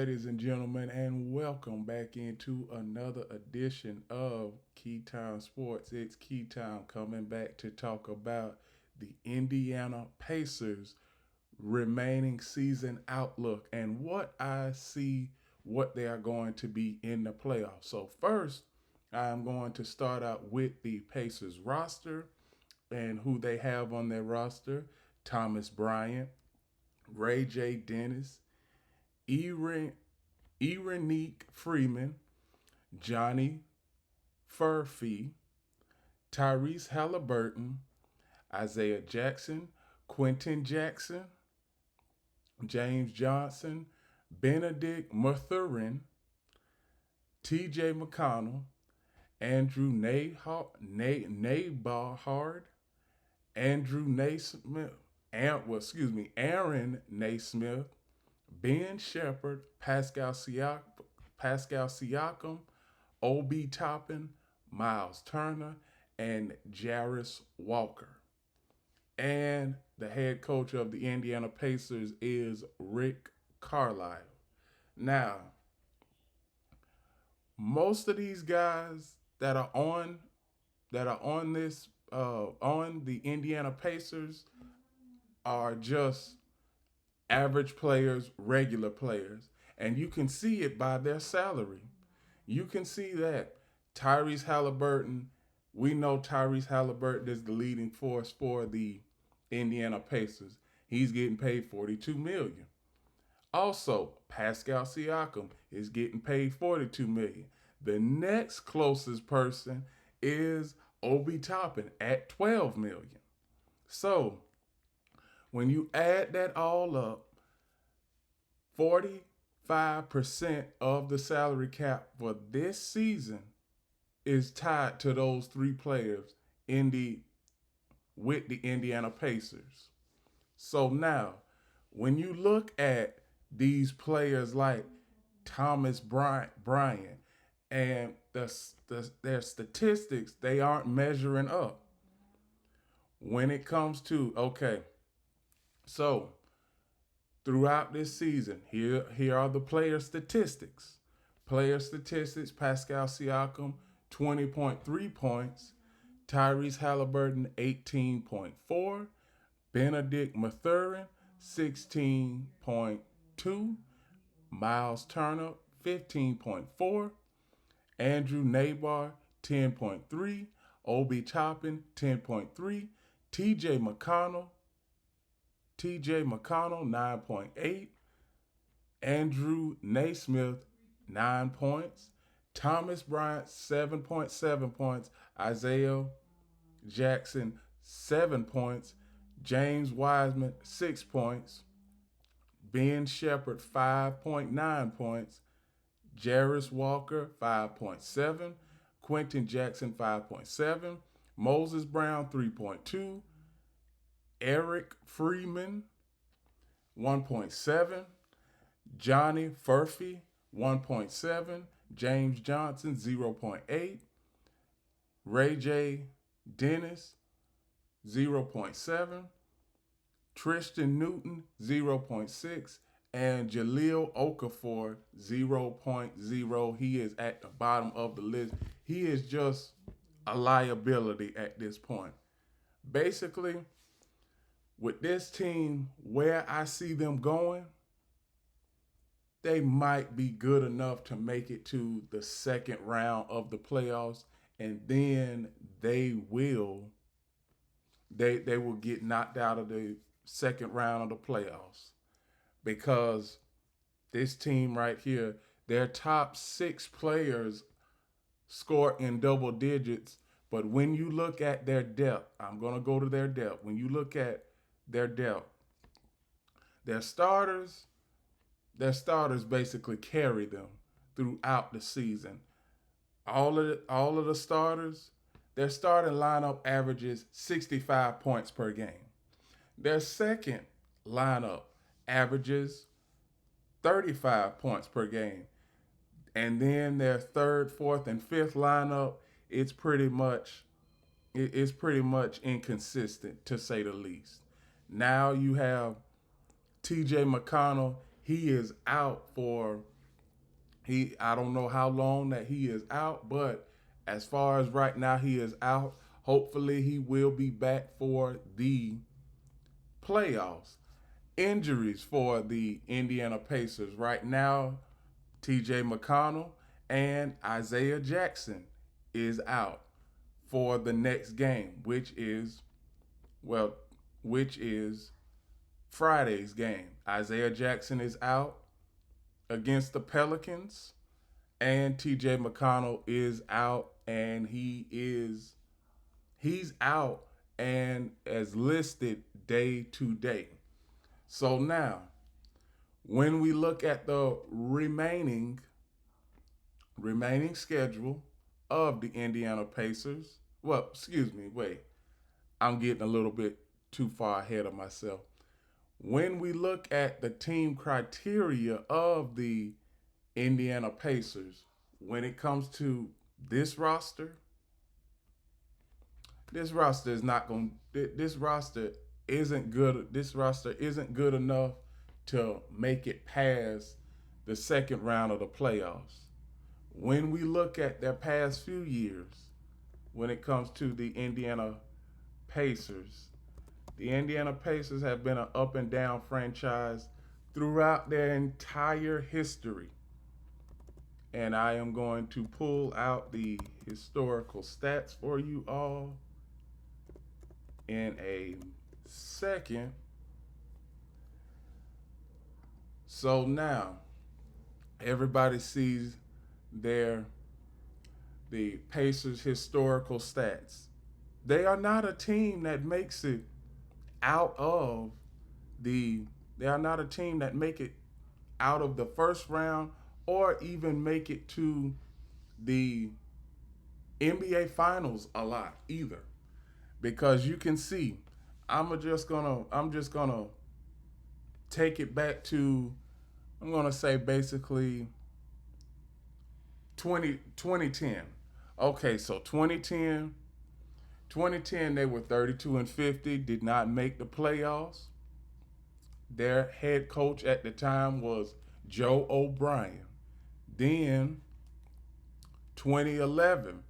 Ladies and gentlemen, and welcome back into another edition of Key Time Sports. It's Key Time coming back to talk about the Indiana Pacers remaining season outlook and what I see what they are going to be in the playoffs. So first, I'm going to start out with the Pacers roster and who they have on their roster. Thomas Bryant, Ray J. Dennis, Erin Erenique Freeman, Johnny Furphy, Tyrese Halliburton, Isaiah Jackson, Quentin Jackson, James Johnson, Benedict Mathurin, TJ McConnell, Andrew Nabahard, Andrew Naismith, Aaron Naismith, Ben Shepherd, Pascal Siakam, Obi Toppin, Miles Turner, and Jarris Walker. And the head coach of the Indiana Pacers is Rick Carlisle. Now, most of these guys that are on this on the Indiana Pacers are just average players, regular players, and you can see it by their salary. You can see that Tyrese Halliburton, we know Tyrese Halliburton is the leading force for the Indiana Pacers. He's getting paid 42 million. Also, Pascal Siakam is getting paid 42 million. The next closest person is Obi Toppin at 12 million. So, when you add that all up, 45% of the salary cap for this season is tied to those three players in the with the Indiana Pacers. So now, when you look at these players like Bryant and their statistics, they aren't measuring up when it comes to okay. So throughout this season, here are the player statistics. Player statistics: Pascal Siakam 20.3 points, Tyrese Halliburton 18.4, Benedict Mathurin 16.2, Miles Turner 15.4, Andrew Nabar 10.3, Obi Toppin 10.3, TJ McConnell TJ McConnell 9.8, Andrew Naismith 9 points, Thomas Bryant 7.7 points, Isaiah Jackson 7 points, James Wiseman 6 points, Ben Shepherd 5.9 points, Jarris Walker 5.7, Quentin Jackson 5.7, Moses Brown 3.2, Eric Freeman 1.7, Johnny Furphy 1.7, James Johnson 0.8, Ray J. Dennis 0.7, Tristan Newton 0.6, and Jaleel Okafor 0.0. He is at the bottom of the list. He is just a liability at this point. Basically, with this team, where I see them going, they might be good enough to make it to the second round of the playoffs, and then they will get knocked out of the second round of the playoffs because this team right here, their top six players score in double digits. But when you look at their depth, I'm going to go to their depth. When you look at their depth, their starters, their starters basically carry them throughout the season. All of the starters, their starting lineup averages 65 points per game. Their second lineup averages 35 points per game. And then their third, fourth, and fifth lineup, it's pretty much it's pretty much inconsistent to say the least. Now you have TJ McConnell. He is out for I don't know how long that he is out, but as far as right now, he is out. Hopefully, he will be back for the playoffs. Injuries for the Indiana Pacers right now, TJ McConnell and Isaiah Jackson is out for the next game, well, which is Friday's game. Isaiah Jackson is out against the Pelicans, and TJ McConnell is out, and he's out and as listed day to day. So now, when we look at the remaining schedule of the Indiana Pacers, well, excuse me, wait, I'm getting a little bit too far ahead of myself. When we look at the team criteria of the Indiana Pacers, when it comes to this roster, this roster is not going. This roster isn't good. This roster isn't good enough to make it past the second round of the playoffs. When we look at their past few years, when it comes to the Indiana Pacers, the Indiana Pacers have been an up and down franchise throughout their entire history. And I am going to pull out the historical stats for you all in a second. So now everybody sees the Pacers historical stats. They are not a team that makes it out of they are not a team that make it out of the first round or even make it to the NBA finals a lot either. Because you can see, I'm just gonna take it back to, I'm gonna say basically 2010. Okay, so 2010 they were 32-50, did not make the playoffs. Their head coach at the time was Joe O'Brien. Then 2011,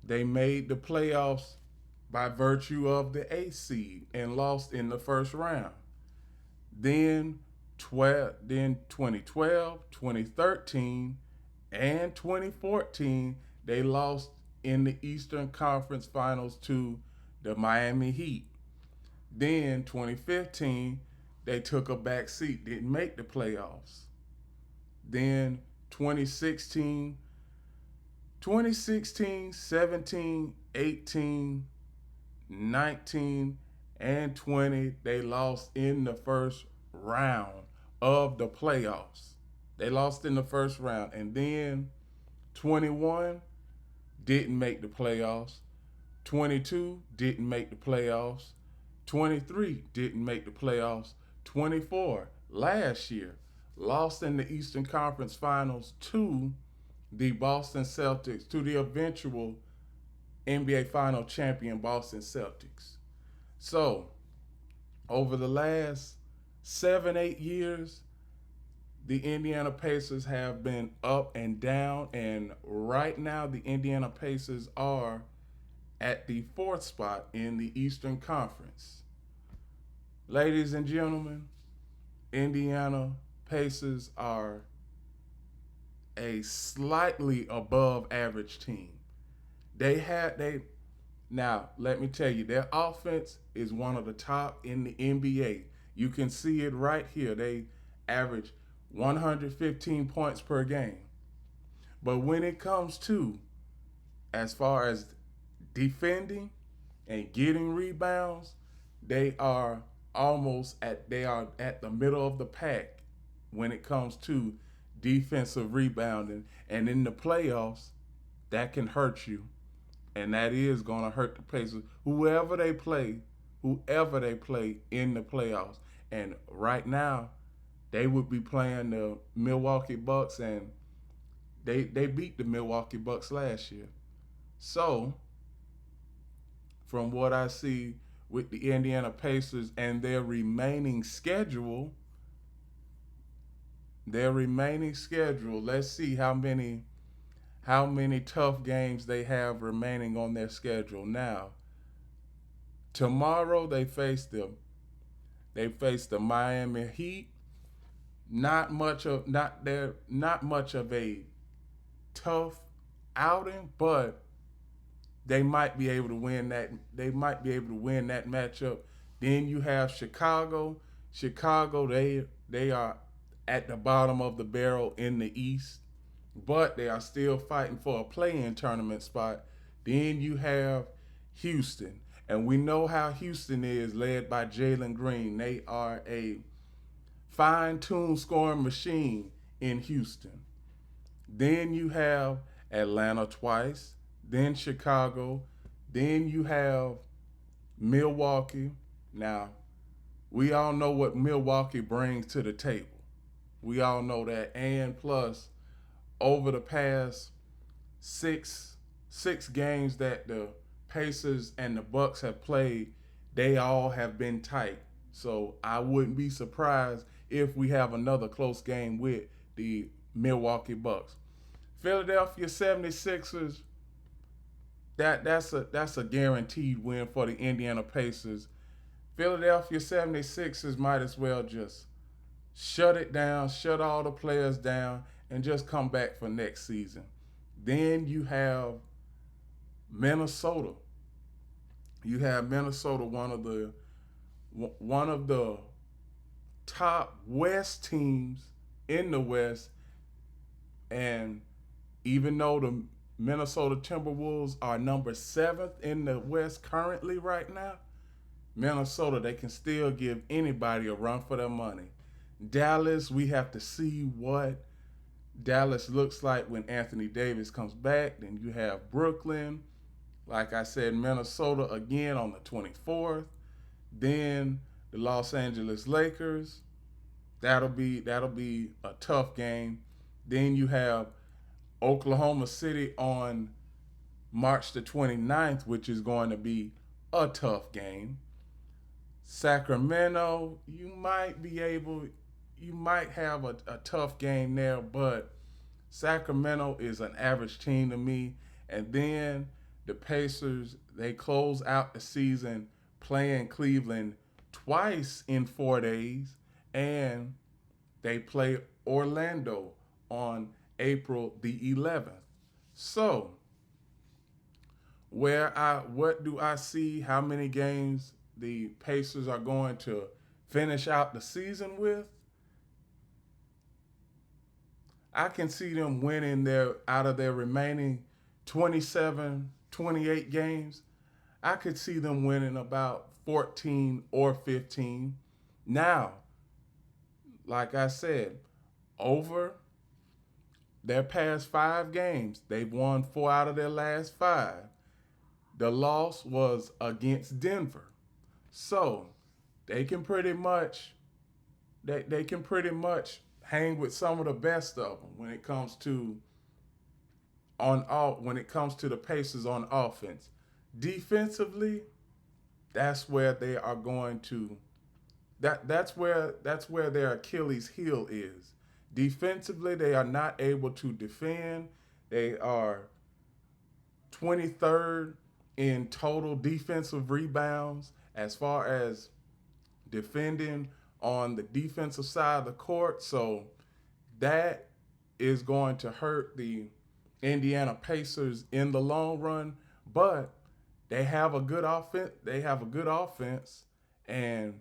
they made the playoffs by virtue of the 8th seed and lost in the first round. Then 2012, 2013, and 2014, they lost in the Eastern Conference Finals to the Miami Heat. Then 2015, they took a back seat, didn't make the playoffs. Then 2016, 17, 18, 19, and 20, they lost in the first round of the playoffs. They lost in the first round. And then 21 didn't make the playoffs. 22 didn't make the playoffs. 23 didn't make the playoffs. 24 last year lost in the Eastern Conference Finals to the Boston Celtics, to the eventual NBA Final champion Boston Celtics. So, over the last 7-8 years, the Indiana Pacers have been up and down, and right now the Indiana Pacers are at the 4th spot in the Eastern Conference. Ladies and gentlemen, Indiana Pacers are a slightly above average team. Now, let me tell you, their offense is one of the top in the NBA. You can see it right here. They average 115 points per game. But when it comes to, as far as defending and getting rebounds, they are at the middle of the pack when it comes to defensive rebounding. And in the playoffs, that can hurt you. And that is going to hurt the Pacers, whoever they play in the playoffs. And right now, they would be playing the Milwaukee Bucks, and they beat the Milwaukee Bucks last year. So, from what I see with the Indiana Pacers and their remaining schedule, Their remaining schedule, let's see how many tough games they have remaining on their schedule. Now, tomorrow they face the Miami Heat. Not much of a tough outing, but they might be able to win that. They might be able to win that matchup. Then you have Chicago. Chicago, they are at the bottom of the barrel in the East, but they are still fighting for a play-in tournament spot. Then you have Houston, and we know how Houston is, led by Jalen Green. They are a fine-tuned scoring machine in Houston. Then you have Atlanta twice, then Chicago, then you have Milwaukee. Now, we all know what Milwaukee brings to the table. We all know that. And plus, over the past six games that the Pacers and the Bucks have played, they all have been tight. So I wouldn't be surprised if we have another close game with the Milwaukee Bucks. Philadelphia 76ers, that's a guaranteed win for the Indiana Pacers. Philadelphia 76ers might as well just shut it down, shut all the players down, and just come back for next season. Then you have Minnesota. You have Minnesota, one of the top West teams in the West, and even though the Minnesota Timberwolves are number 7th in the West currently right now, Minnesota, they can still give anybody a run for their money. Dallas, we have to see what Dallas looks like when Anthony Davis comes back. Then you have Brooklyn. Like I said, Minnesota again on the 24th. Then the Los Angeles Lakers. That'll be a tough game. Then you have Oklahoma City on March the 29th, which is going to be a tough game. Sacramento, you might have a tough game there, but Sacramento is an average team to me. And then the Pacers, they close out the season playing Cleveland twice in 4 days, and they play Orlando on April the 11th. So, what do I see? How many games the Pacers are going to finish out the season with? I can see them winning out of their remaining 27, 28 games. I could see them winning about 14 or 15. Now, like I said, over their past 5 games, they've won 4 out of their last 5. The loss was against Denver. So they can pretty much they can pretty much hang with some of the best of them when it comes to the Pacers on offense. Defensively, that's where they are going to that's where their Achilles heel is. Defensively, they are not able to defend. They are 23rd in total defensive rebounds as far as defending on the defensive side of the court. So that is going to hurt the Indiana Pacers in the long run, but they have a good offense. And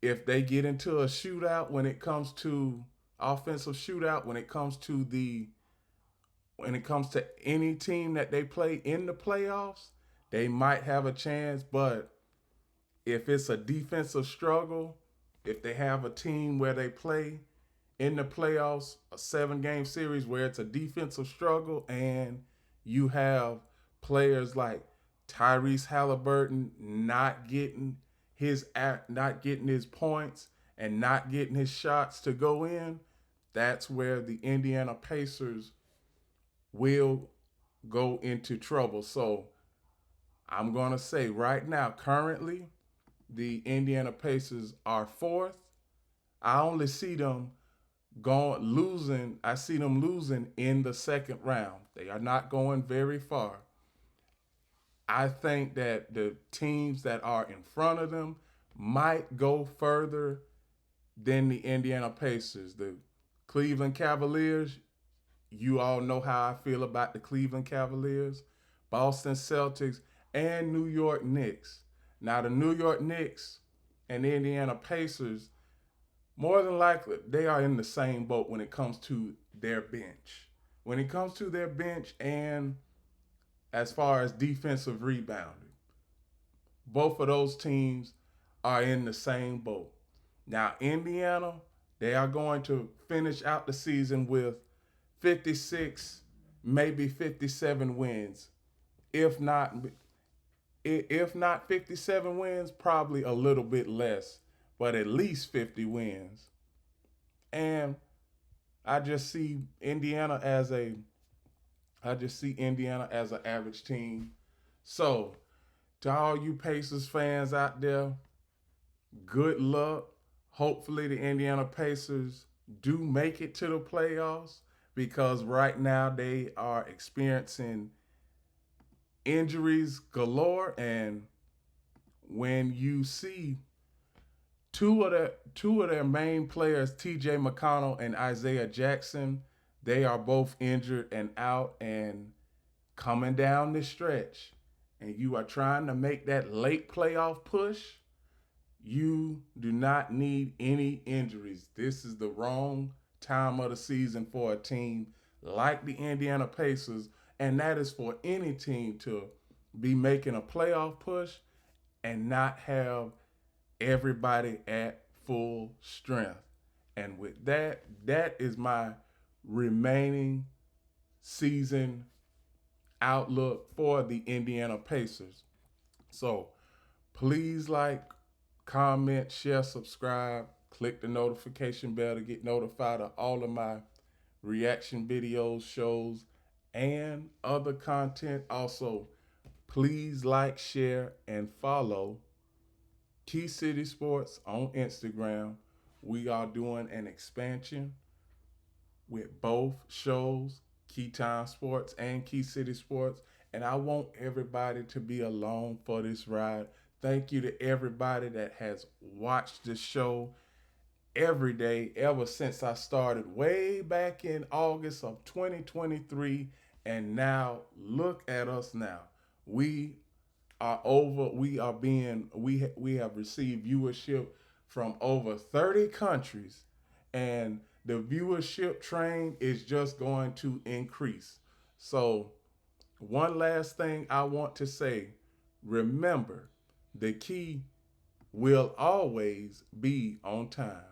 if they get into a shootout when it comes to offensive shootout, when it comes to any team that they play in the playoffs, they might have a chance. But if it's a defensive struggle, if they have a team where they play in the playoffs, a 7-game series where it's a defensive struggle, and you have players like Tyrese Halliburton not getting his points and not getting his shots to go in, that's where the Indiana Pacers will go into trouble. So I'm going to say right now, currently, the Indiana Pacers are 4th. I only see them going losing. I see them losing in the second round. They are not going very far. I think that the teams that are in front of them might go further than the Indiana Pacers. The Cleveland Cavaliers, you all know how I feel about the Cleveland Cavaliers, Boston Celtics, and New York Knicks. Now, the New York Knicks and the Indiana Pacers, more than likely, they are in the same boat when it comes to their bench. When it comes to their bench and as far as defensive rebounding, both of those teams are in the same boat. Now, Indiana, they are going to finish out the season with 56, maybe 57 wins. If not, if not 57 wins, probably a little bit less, but at least 50 wins. And I just see Indiana as a I just see Indiana as an average team. So, to all you Pacers fans out there, good luck. Hopefully, the Indiana Pacers do make it to the playoffs because right now they are experiencing injuries galore. And when you see two of their main players, T.J. McConnell and Isaiah Jackson, they are both injured and out and coming down the stretch, and you are trying to make that late playoff push, you do not need any injuries. This is the wrong time of the season for a team like the Indiana Pacers, and that is for any team to be making a playoff push and not have everybody at full strength. And with that, that is my remaining season outlook for the Indiana Pacers. So please like, comment, share, subscribe, click the notification bell to get notified of all of my reaction videos, shows, and other content. Also, please like, share, and follow Key City Sports on Instagram. We are doing an expansion with both shows, Key Town Sports and Key City Sports. And I want everybody to be along for this ride. Thank you to everybody that has watched this show every day ever since I started way back in August of 2023. And now look at us now. We are over, we have received viewership from over 30 countries, and the viewership train is just going to increase. So, one last thing I want to say, remember, the key will always be on time.